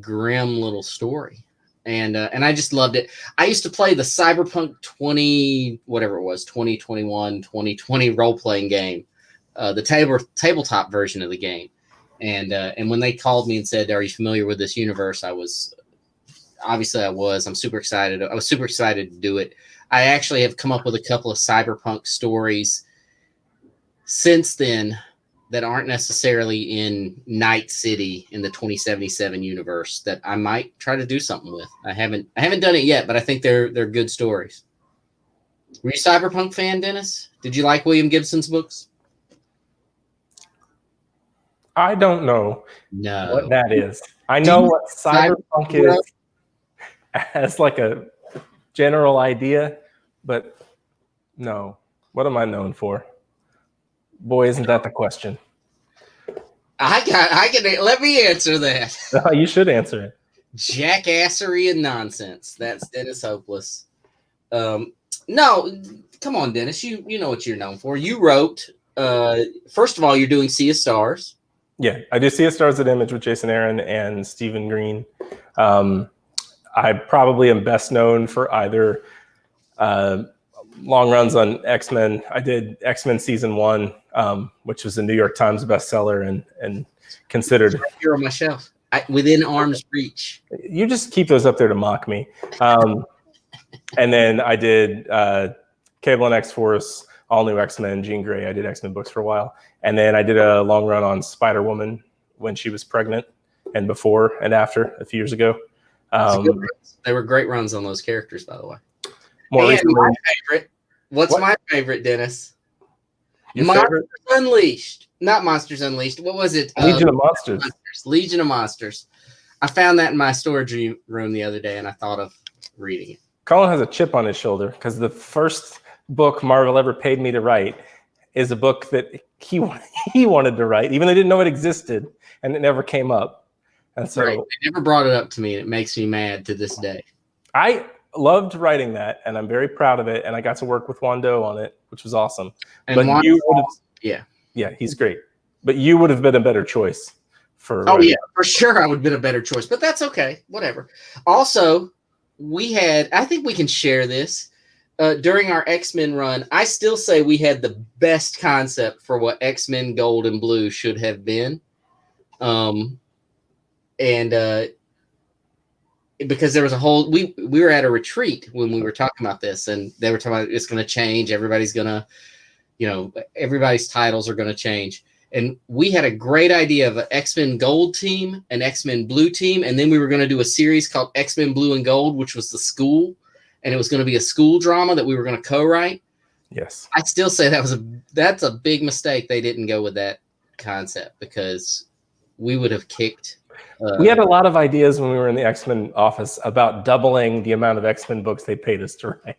grim little story, and I just loved it. I used to play the Cyberpunk 2020 role playing game, the tabletop version of the game, and when they called me and said, "Are you familiar with this universe?" I was. Obviously, I was. I'm super excited. I was super excited to do it. I actually have come up with a couple of Cyberpunk stories since then that aren't necessarily in Night City in the 2077 universe that I might try to do something with. I haven't done it yet, but I think they're good stories. Were you a Cyberpunk fan, Dennis? Did you like William Gibson's books? I don't know what that is. I know what Cyberpunk is as like a general idea, but no. What am I known for? Boy, isn't that the question? I can let me answer that. You should answer it. Jackassery and nonsense. That's Dennis Hopeless. No, come on, Dennis. You know what you're known for. You wrote. First of all, you're doing Sea of Stars. Yeah, I do Sea of Stars at Image with Jason Aaron and Stephen Green. I probably am best known for either long runs on X-Men. I did X-Men season 1, which was a New York Times bestseller and considered right here on my shelf, within arm's reach. You just keep those up there to mock me. And then I did Cable and X-Force, all new X-Men, Jean Grey. I did X-Men books for a while, and then I did a long run on Spider-Woman when she was pregnant, and before and after a few years ago. They were great runs on those characters, by the way. More recently, my favorite. What's my favorite, Dennis? Monsters Unleashed. Not Monsters Unleashed. What was it? Legion of Monsters. Legion of Monsters. I found that in my storage room the other day, and I thought of reading it. Colin has a chip on his shoulder because the first book Marvel ever paid me to write is a book that he wanted to write, even though I didn't know it existed, and it never came up. And so they never brought it up to me, and it makes me mad to this day. I loved writing that, and I'm very proud of it. And I got to work with Wando on it, which was awesome. And but you would have, yeah, he's great. But you would have been a better choice for. Oh yeah, for sure, I would have been a better choice. But that's okay, whatever. Also, I think we can share this during our X-Men run. I still say we had the best concept for what X-Men Gold and Blue should have been. Because there was a whole we were at a retreat when we were talking about this, and they were talking about it's going to change. Everybody's going to, everybody's titles are going to change. And we had a great idea of an X-Men Gold team, an X-Men Blue team, and then we were going to do a series called X-Men Blue and Gold, which was the school, and it was going to be a school drama that we were going to co-write. Yes, I still say that's a big mistake. They didn't go with that concept because we would have kicked. We had a lot of ideas when we were in the X-Men office about doubling the amount of X-Men books they paid us to write.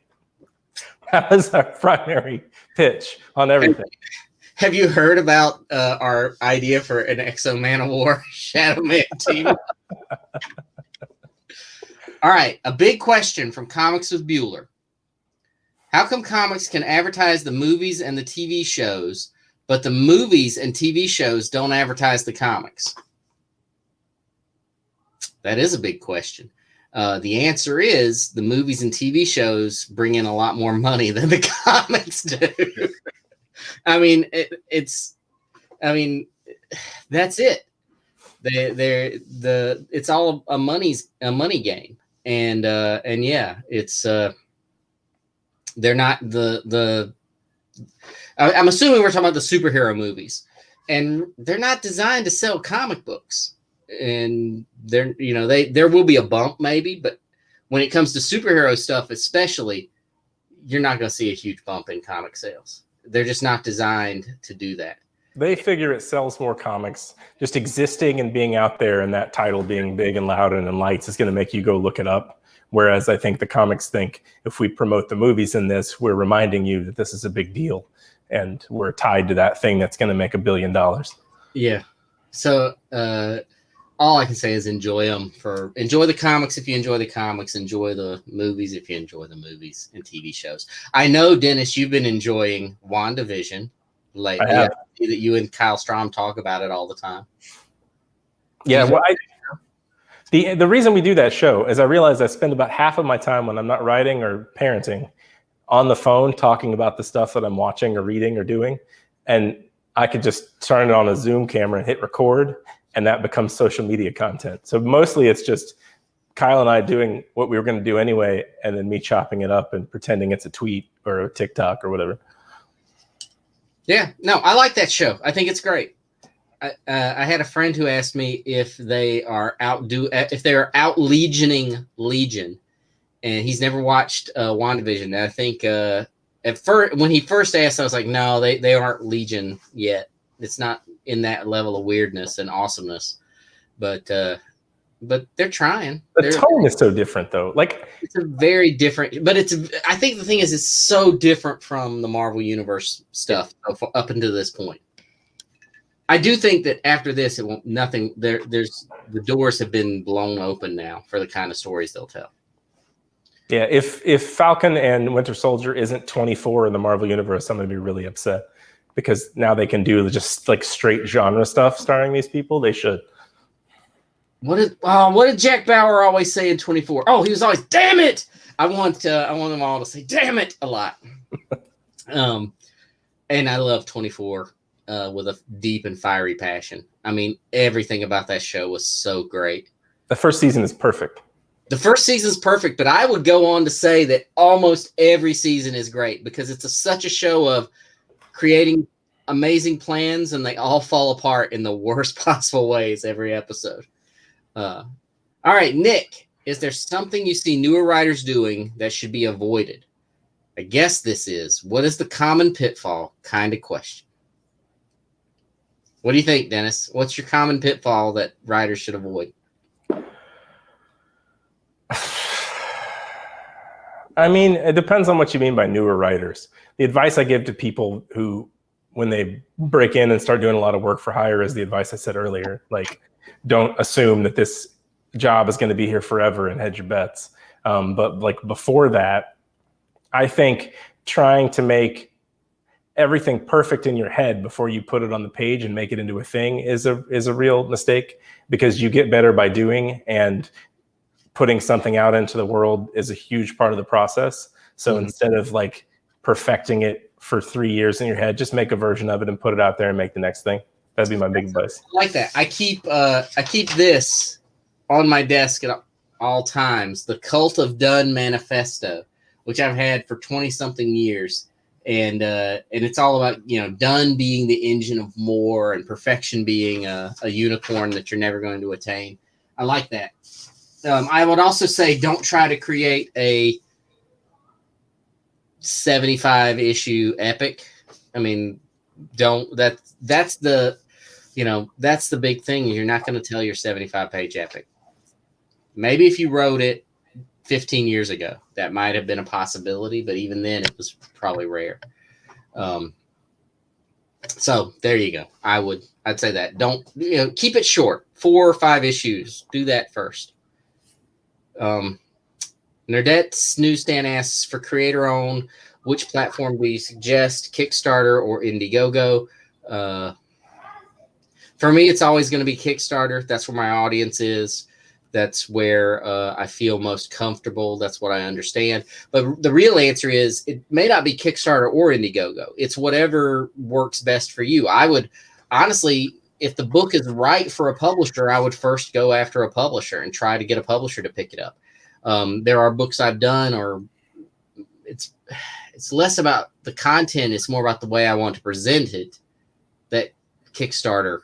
That was our primary pitch on everything. Have you heard about our idea for an Exo Man of War Shadow Man team? All right, a big question from Comics with Bueller. How come comics can advertise the movies and the TV shows, but the movies and TV shows don't advertise the comics? That is a big question. The answer is the movies and TV shows bring in a lot more money than the comics do. I mean, that's it. It's all a money game, and yeah, it's they're not I'm assuming we're talking about the superhero movies, and they're not designed to sell comic books. And there will be a bump maybe, but when it comes to superhero stuff, especially, you're not going to see a huge bump in comic sales. They're just not designed to do that. They figure it sells more comics. Just existing and being out there and that title being big and loud and in lights is going to make you go look it up. Whereas I think the comics think if we promote the movies in this, we're reminding you that this is a big deal and we're tied to that thing that's going to make $1 billion. Yeah. So all I can say is enjoy them. Enjoy the comics if you enjoy the comics. Enjoy the movies if you enjoy the movies and TV shows. I know, Dennis, you've been enjoying WandaVision lately. I have. I see that you and Kyle Strom talk about it all the time. Yeah, well, the reason we do that show is I realize I spend about half of my time when I'm not writing or parenting on the phone talking about the stuff that I'm watching or reading or doing. And I could just turn it on a Zoom camera and hit record, and that becomes social media content. So mostly it's just Kyle and I doing what we were going to do anyway, and then me chopping it up and pretending it's a tweet or a TikTok or whatever. Yeah, no, I like that show. I think it's great. I had a friend who asked me if they are out legioning Legion, and he's never watched WandaVision. And I think at first, when he first asked, I was like, no, they aren't Legion yet. It's not in that level of weirdness and awesomeness, but they're trying. The tone is so different, though. Like, it's a very different, but I think the thing is, it's so different from the Marvel Universe stuff up until this point. I do think that after this, it won't nothing. There's the doors have been blown open now for the kind of stories they'll tell. Yeah, if Falcon and Winter Soldier isn't 24 in the Marvel Universe, I'm going to be really upset, because now they can do just like straight genre stuff starring these people. They should. What did Jack Bauer always say in 24? Oh, he was always, damn it! I want them all to say, damn it, a lot. And I love 24 with a deep and fiery passion. I mean, everything about that show was so great. The first season is perfect. The first season's perfect, but I would go on to say that almost every season is great, because it's such a show of creating amazing plans, and they all fall apart in the worst possible ways every episode. All right, Nick, is there something you see newer writers doing that should be avoided? I guess this is, what is the common pitfall kind of question. What do you think, Dennis? What's your common pitfall that writers should avoid? I mean, it depends on what you mean by newer writers. The advice I give to people who, when they break in and start doing a lot of work for hire, is the advice I said earlier. Like, don't assume that this job is going to be here forever and hedge your bets. But like before that, I think trying to make everything perfect in your head before you put it on the page and make it into a thing is a real mistake, because you get better by doing, and putting something out into the world is a huge part of the process. So instead of like perfecting it for 3 years in your head, just make a version of it and put it out there and make the next thing. That'd be my big advice. I like that. I keep this on my desk at all times, the Cult of Done Manifesto, which I've had for 20 something years. And it's all about, done being the engine of more, and perfection being a unicorn that you're never going to attain. I like that. I would also say, don't try to create a 75 issue epic. I mean, that's the big thing. You're not going to tell your 75 page epic. Maybe if you wrote it 15 years ago, that might have been a possibility, but even then it was probably rare. So there you go. I'd say that. Don't, keep it short, 4 or 5 issues. Do that first. Nerdette's Newsstand asks, for creator owned, which platform do you suggest, Kickstarter or Indiegogo? For me, it's always going to be Kickstarter. That's where my audience is. That's where I feel most comfortable. That's what I understand. But the real answer is, it may not be Kickstarter or Indiegogo. It's whatever works best for you. I would honestly, if the book is right for a publisher, I would first go after a publisher and try to get a publisher to pick it up. There are books I've done, or it's less about the content. It's more about the way I want to present it. That Kickstarter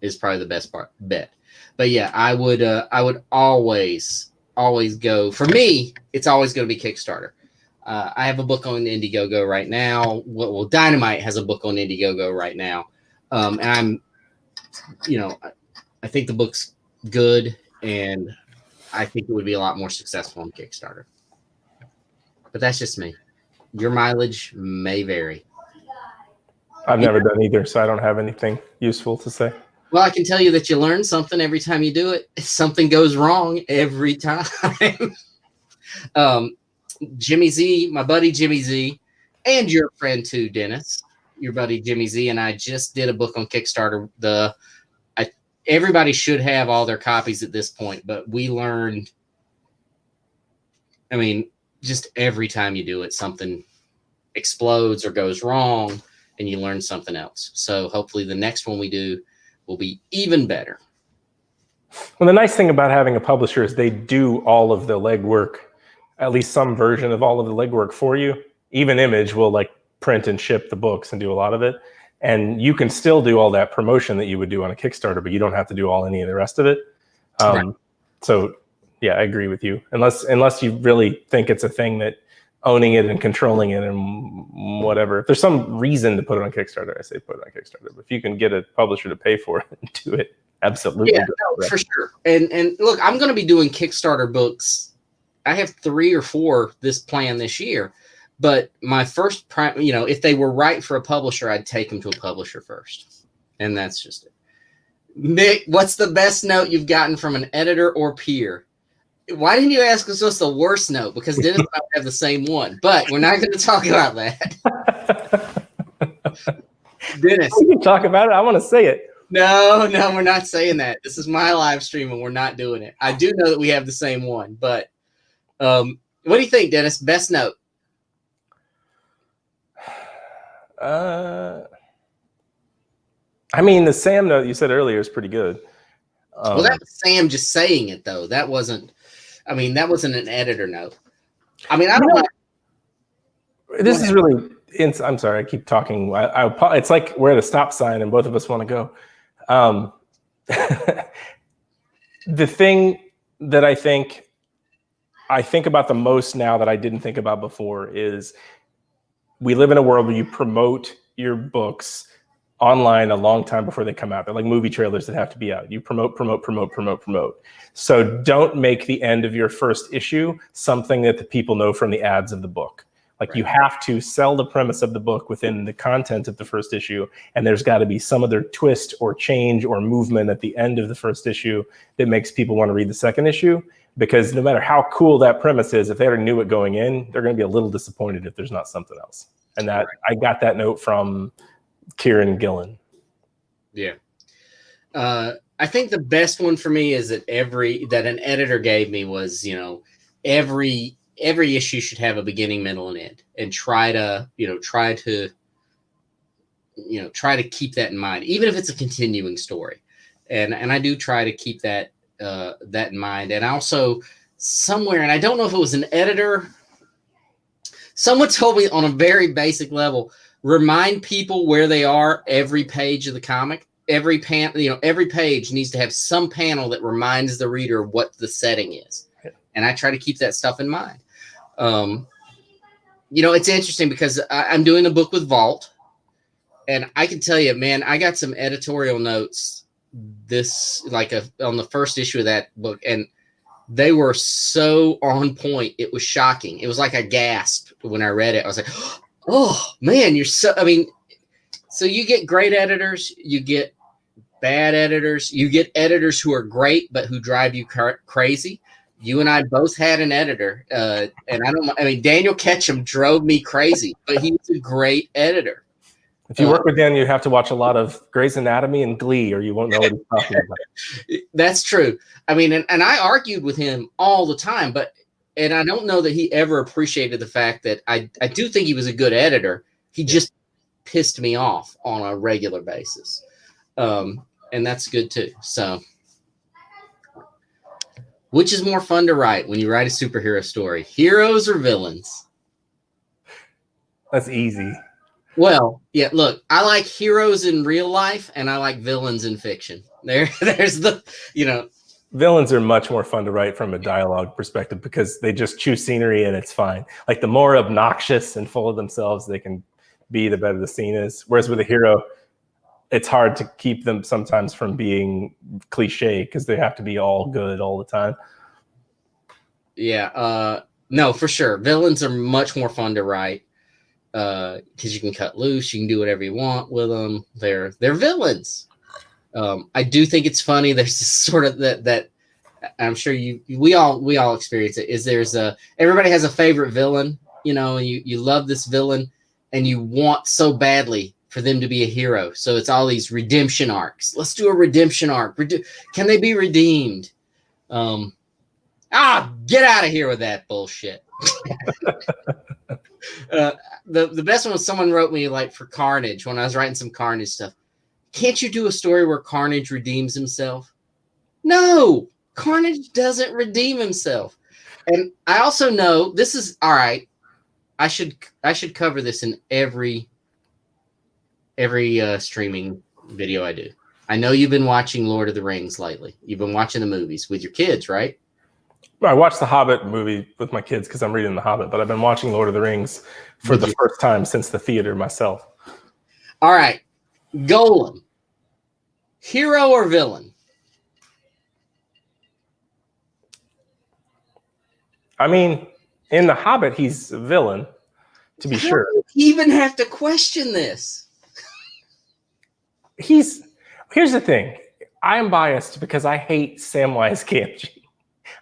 is probably the best bet. But yeah, I would always go, for me, it's always going to be Kickstarter. I have a book on Indiegogo right now. Well, Dynamite has a book on Indiegogo right now. And I'm, I think the book's good, and I think it would be a lot more successful on Kickstarter. But that's just me. Your mileage may vary. I've never done either, so I don't have anything useful to say. Well, I can tell you that you learn something every time you do it. Something goes wrong every time. um, Jimmy Z, my buddy Jimmy Z, and your friend too, Dennis, your buddy Jimmy Z, and I just did a book on Kickstarter. Everybody should have all their copies at this point, but we learned. I mean, just every time you do it, something explodes or goes wrong, and you learn something else. So hopefully, the next one we do will be even better. Well, the nice thing about having a publisher is they do all of the legwork, at least some version of all of the legwork for you. Even Image will like print and ship the books and do a lot of it. And you can still do all that promotion that you would do on a Kickstarter, but you don't have to do any of the rest of it. Right. So yeah, I agree with you. Unless you really think it's a thing that owning it and controlling it and whatever. If there's some reason to put it on Kickstarter, I say put it on Kickstarter. But if you can get a publisher to pay for it and do it, absolutely. Yeah, no, for sure. And look, I'm going to be doing Kickstarter books. I have 3 or 4 this year. But my first, if they were right for a publisher, I'd take them to a publisher first. And that's just it. Nick, what's the best note you've gotten from an editor or peer? Why didn't you ask us what's the worst note? Because Dennis and I have the same one. But we're not going to talk about that. Dennis. We can talk about it. I want to say it. No, we're not saying that. This is my live stream, and we're not doing it. I do know that we have the same one. But what do you think, Dennis? Best note? I mean, the Sam note you said earlier is pretty good. Well, that was Sam just saying it, though. That wasn't an editor note. I mean, I don't know. This is really, I'm sorry, I keep talking. It's like we're at a stop sign and both of us want to go. The thing that I think about the most now that I didn't think about before is we live in a world where you promote your books online a long time before they come out. They're like movie trailers that have to be out. You promote. So don't make the end of your first issue something that the people know from the ads of the book. Like, right. You have to sell the premise of the book within the content of the first issue, and there's got to be some other twist or change or movement at the end of the first issue that makes people want to read the second issue. Because no matter how cool that premise is, if they already knew it going in, they're going to be a little disappointed if there's not something else. And that, right. I got that note from Kieran Gillen. Yeah. I think the best one for me is that an editor gave me was, every issue should have a beginning, middle, and end, and try to keep that in mind, even if it's a continuing story. And I do try to keep that in mind. And also somewhere, and I don't know if it was an editor, someone told me on a very basic level, remind people where they are every page of the comic. Every page needs to have some panel that reminds the reader what the setting is. And I try to keep that stuff in mind. It's interesting because I'm doing a book with Vault, and I can tell you, man, I got some editorial notes on the first issue of that book, and they were so on point. It was shocking. It was like I gasped when I read it. I was like, oh man, so you get great editors, you get bad editors, you get editors who are great but who drive you crazy. You and I both had an editor, and Daniel Ketchum drove me crazy, but he was a great editor. If you work with Dan, you have to watch a lot of Grey's Anatomy and Glee, or you won't know what he's talking about. That's true. I mean, and I argued with him all the time, and I don't know that he ever appreciated the fact that I do think he was a good editor. He just pissed me off on a regular basis. And that's good too. So, which is more fun to write when you write a superhero story, heroes or villains? That's easy. Well, yeah, look, I like heroes in real life and I like villains in fiction. There's Villains are much more fun to write from a dialogue perspective because they just chew scenery and it's fine. Like, the more obnoxious and full of themselves they can be, the better the scene is. Whereas with a hero, it's hard to keep them sometimes from being cliche because they have to be all good all the time. Yeah, no, for sure. Villains are much more fun to write. Because you can cut loose, you can do whatever you want with them. They're villains. I do think it's funny. There's this sort of that I'm sure we all experience it. Is everybody has a favorite villain, and you love this villain, and you want so badly for them to be a hero. So it's all these redemption arcs. Let's do a redemption arc. Can they be redeemed? Get out of here with that bullshit. The best one was someone wrote me like for Carnage when I was writing some Carnage stuff. Can't you do a story where Carnage redeems himself? No, Carnage doesn't redeem himself. And I also know this is all right. I should cover this in every streaming video I do. I know you've been watching Lord of the Rings lately. You've been watching the movies with your kids, right? I watched the Hobbit movie with my kids because I'm reading the Hobbit, but I've been watching Lord of the Rings for the first time since the theater myself. All right. Golem. Hero or villain? I mean, in the Hobbit, he's a villain, to be sure. You even have to question this. Here's the thing. I am biased because I hate Samwise Gamgee.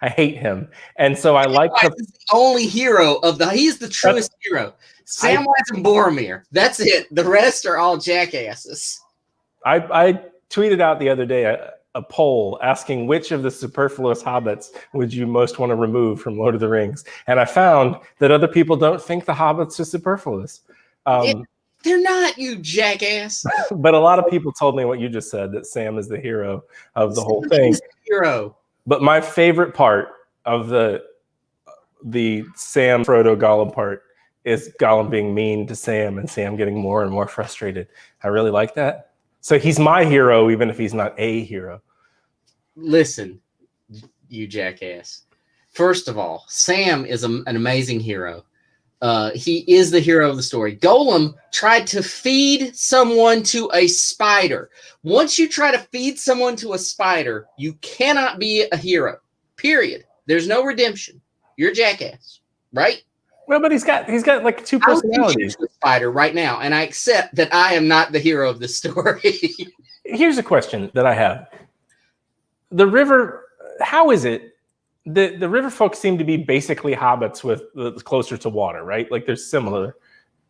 I hate him. And so I like the only hero he's the truest hero. Samwise and Boromir. That's it. The rest are all jackasses. I tweeted out the other day a poll asking which of the superfluous hobbits would you most want to remove from Lord of the Rings. And I found that other people don't think the hobbits are superfluous. They're not, you jackass. But a lot of people told me what you just said, that Sam is the hero of the whole thing. He's the hero. But my favorite part of the Sam Frodo Gollum part is Gollum being mean to Sam and Sam getting more and more frustrated. I really like that. So he's my hero, even if he's not a hero. Listen, you jackass. First of all, Sam is an amazing hero. He is the hero of the story. Golem tried to feed someone to a spider. Once you try to feed someone to a spider, you cannot be a hero. Period. There's no redemption. You're a jackass, right? Well, but he's got like two personalities. I'm a spider right now, and I accept that I am not the hero of the story. Here's a question that I have. The river, how is it? The river folk seem to be basically hobbits with closer to water, right? Like there's similar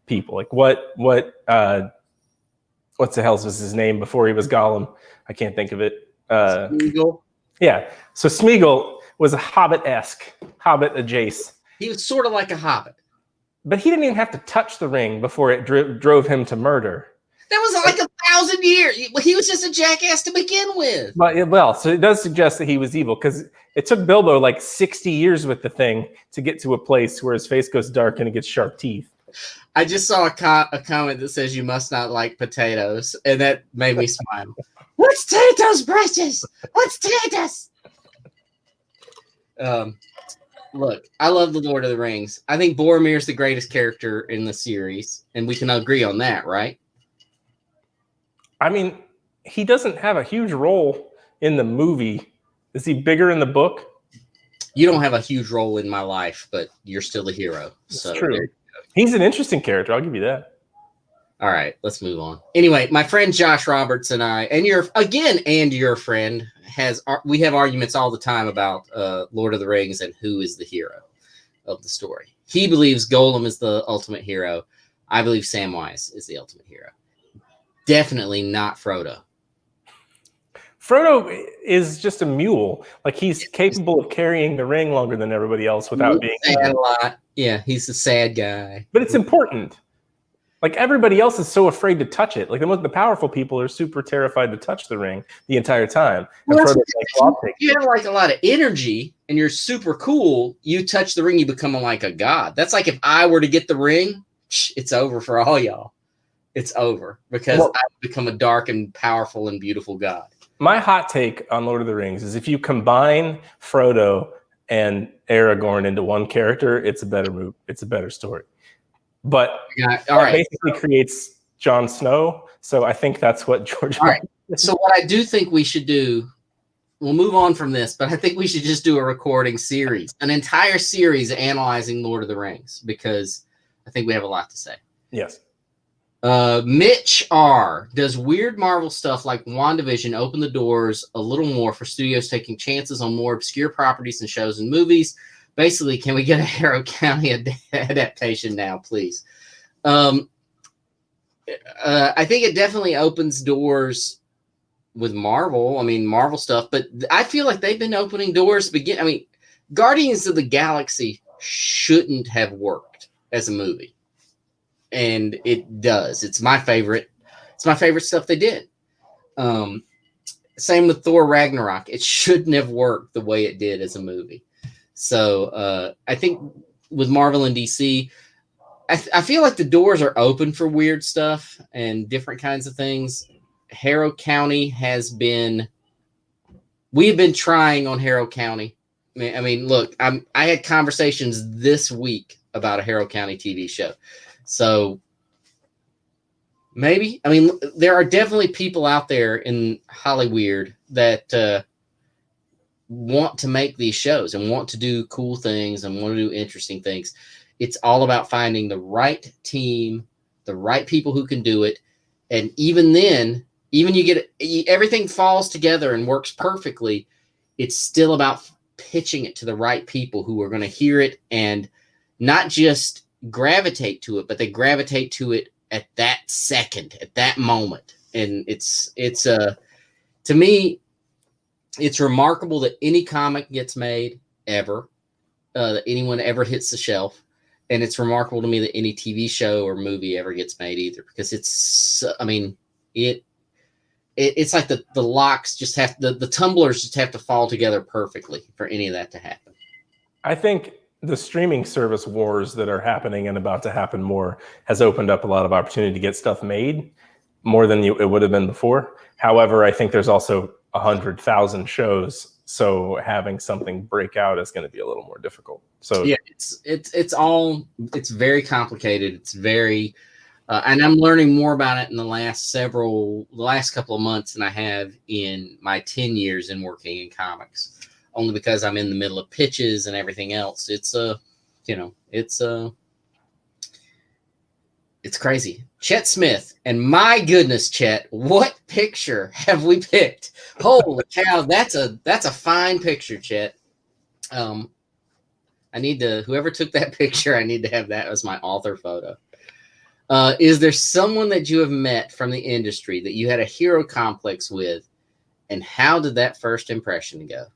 people. Like what's the hell was his name before he was Gollum? I can't think of it. Smeagol. Yeah. So Smeagol was a hobbit-esque, hobbit adjacent. He was sort of like a hobbit. But he didn't even have to touch the ring before it drove him to murder. That was like 1,000 years. He was just a jackass to begin with. But so it does suggest that he was evil, because it took Bilbo like 60 years with the thing to get to a place where his face goes dark and he gets sharp teeth. I just saw a comment that says you must not like potatoes, and that made me smile. What's potatoes, precious? What's potatoes? Look, I love the Lord of the Rings. I think Boromir is the greatest character in the series, and we can agree on that, right? I mean, he doesn't have a huge role in the movie. Is he bigger in the book? You don't have a huge role in my life, but you're still the hero. That's true. He's an interesting character. I'll give you that. All right, let's move on. Anyway, my friend Josh Roberts and I, and your friend, we have arguments all the time about Lord of the Rings and who is the hero of the story. He believes Golem is the ultimate hero. I believe Samwise is the ultimate hero. Definitely not Frodo. Frodo is just a mule. Like, he's capable of carrying the ring longer than everybody else without being sad a lot. Yeah, he's a sad guy. But it's important. Like, everybody else is so afraid to touch it. Like, the powerful people are super terrified to touch the ring the entire time. And Frodo's like, you have like a lot of energy and you're super cool. You touch the ring, you become like a god. That's like if I were to get the ring, it's over for all y'all. It's over because I've become a dark and powerful and beautiful god. My hot take on Lord of the Rings is if you combine Frodo and Aragorn into one character, it's a better movie. It's a better story. But basically creates Jon Snow. So I think that's what George. All right. So what I do think we should do, we'll move on from this, but I think we should just do a recording series, an entire series analyzing Lord of the Rings, because I think we have a lot to say. Yes. Mitch R. Does weird Marvel stuff like WandaVision open the doors a little more for studios taking chances on more obscure properties and shows and movies? Basically, can we get a Harrow County adaptation now, please? I think it definitely opens doors with Marvel. I mean, Marvel stuff, but I feel like they've been opening doors to begin. I mean, Guardians of the Galaxy shouldn't have worked as a movie. And it does. It's my favorite. It's my favorite stuff they did. Same with Thor Ragnarok. It shouldn't have worked the way it did as a movie. So I think with Marvel and DC, I feel like the doors are open for weird stuff and different kinds of things. Harrow County has been. We've been trying on Harrow County. I mean, look, I had conversations this week about a Harrow County TV show. So maybe, I mean, there are definitely people out there in Hollyweird that want to make these shows and want to do cool things and want to do interesting things. It's all about finding the right team, the right people who can do it. And even then, even you get everything falls together and works perfectly. It's still about pitching it to the right people who are going to hear it and not just gravitate to it, but they gravitate to it at that second, at that moment. And it's to me, it's remarkable that any comic gets made ever, that anyone ever hits the shelf. And it's remarkable to me that any TV show or movie ever gets made either, because it's, I mean, it's like the locks just have, the tumblers just have to fall together perfectly for any of that to happen. I think the streaming service wars that are happening and about to happen more has opened up a lot of opportunity to get stuff made more than it would have been before. However, I think there's also 100,000 shows, so having something break out is going to be a little more difficult. So yeah, it's very complicated. It's very, and I'm learning more about it in the last couple of months than I have in my 10 years in working in comics. Only because I'm in the middle of pitches and everything else. It's crazy. Chet Smith, and my goodness, Chet, what picture have we picked? Holy cow, that's a fine picture, Chet. I need to, whoever took that picture, I need to have that as my author photo. Is there someone that you have met from the industry that you had a hero complex with, and how did that first impression go?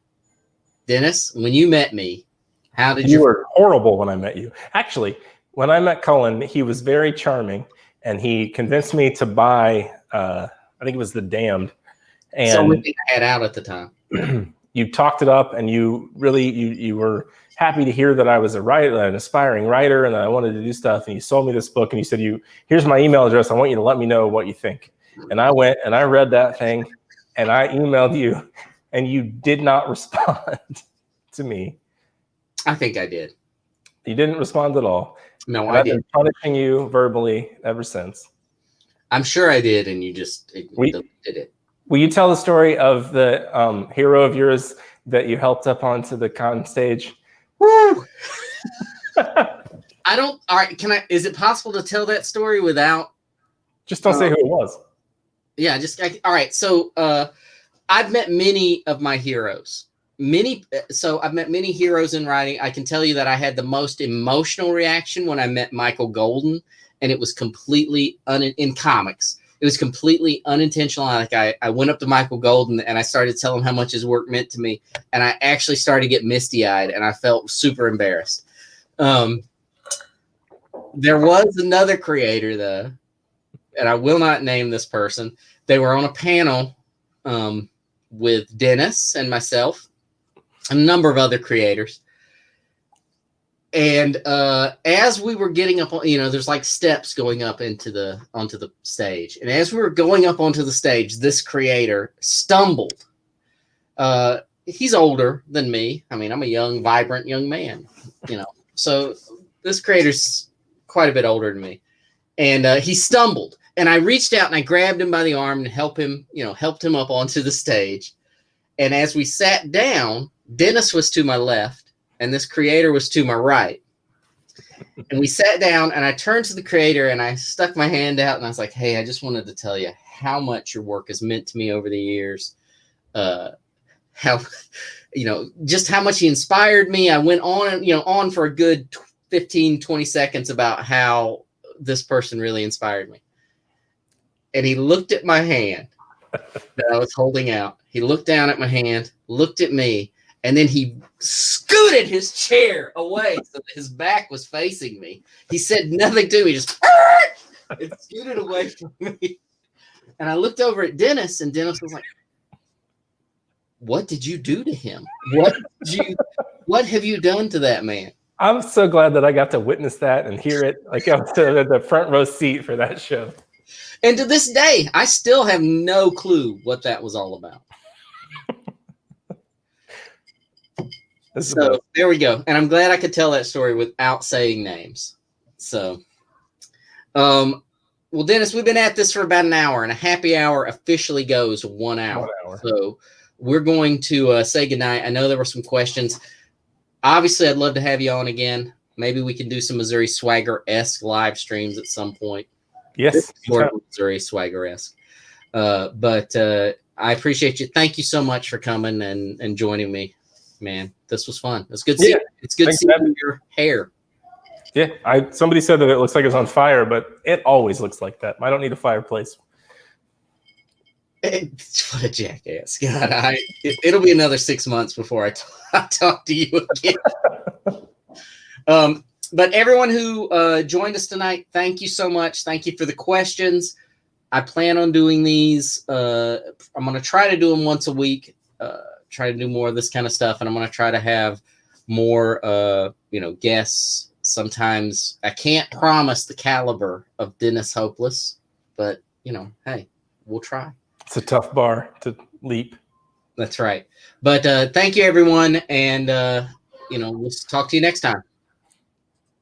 Dennis, when you met me, how did you were horrible when I met you. Actually, when I met Cullen, he was very charming, and he convinced me to buy, I think it was The Damned. And the only thing I had out at the time. You talked it up, and you really, you were happy to hear that I was a writer, an aspiring writer, and that I wanted to do stuff. And you sold me this book, and you said, here's my email address. I want you to let me know what you think. And I went and I read that thing, and I emailed you, and you did not respond to me. I think I did. You didn't respond at all. No, and I I've did. been punishing you verbally ever since. I'm sure I did, and you just deleted it. Will you tell the story of the hero of yours that you helped up onto the con stage? Woo! I don't. All right, is it possible to tell that story without? Just don't say who it was. Yeah, all right. So I've met many of my heroes. I've met many heroes in writing. I can tell you that I had the most emotional reaction when I met Michael Golden, and it was completely in comics. It was completely unintentional. Like I went up to Michael Golden and I started telling him how much his work meant to me, and I actually started to get misty-eyed, and I felt super embarrassed. There was another creator though, and I will not name this person. They were on a panel with Dennis and myself, a number of other creators. And as we were getting up, there's like steps going up onto the stage. And as we were going up onto the stage, this creator stumbled. He's older than me. I mean, I'm a young, vibrant young man, So this creator's quite a bit older than me. And he stumbled. And I reached out and I grabbed him by the arm and helped him up onto the stage. And as we sat down, Dennis was to my left and this creator was to my right. And we sat down, and I turned to the creator, and I stuck my hand out, and I was like, "Hey, I just wanted to tell you how much your work has meant to me over the years. How, just how much he inspired me." I went on for a good 15, 20 seconds about how this person really inspired me. And he looked at my hand that I was holding out. He looked down at my hand, looked at me, and then he scooted his chair away so that his back was facing me. He said nothing to me, just it scooted away from me. And I looked over at Dennis, and Dennis was like, "What did you do to him? What have you done to that man?" I'm so glad that I got to witness that and hear it. Like I was at the front row seat for that show. And to this day, I still have no clue what that was all about. So there we go. And I'm glad I could tell that story without saying names. So, well, Dennis, we've been at this for about an hour, and a happy hour officially goes 1 hour. 1 hour. So we're going to say goodnight. I know there were some questions. Obviously, I'd love to have you on again. Maybe we can do some Missouri Swagger-esque live streams at some point. Yes. Missouri Swagger-esque. But I appreciate you. Thank you so much for coming and joining me, man. This was fun. It's good seeing It's good seeing your hair. Yeah, somebody said that it looks like it's on fire, but it always looks like that. I don't need a fireplace. What a jackass. God, it'll be another 6 months before I talk to you again. But everyone who joined us tonight, thank you so much. Thank you for the questions. I plan on doing these. I'm going to try to do them once a week, try to do more of this kind of stuff. And I'm going to try to have more, guests. Sometimes I can't promise the caliber of Dennis Hopeless, but, hey, we'll try. It's a tough bar to leap. That's right. But thank you, everyone. And, we'll talk to you next time.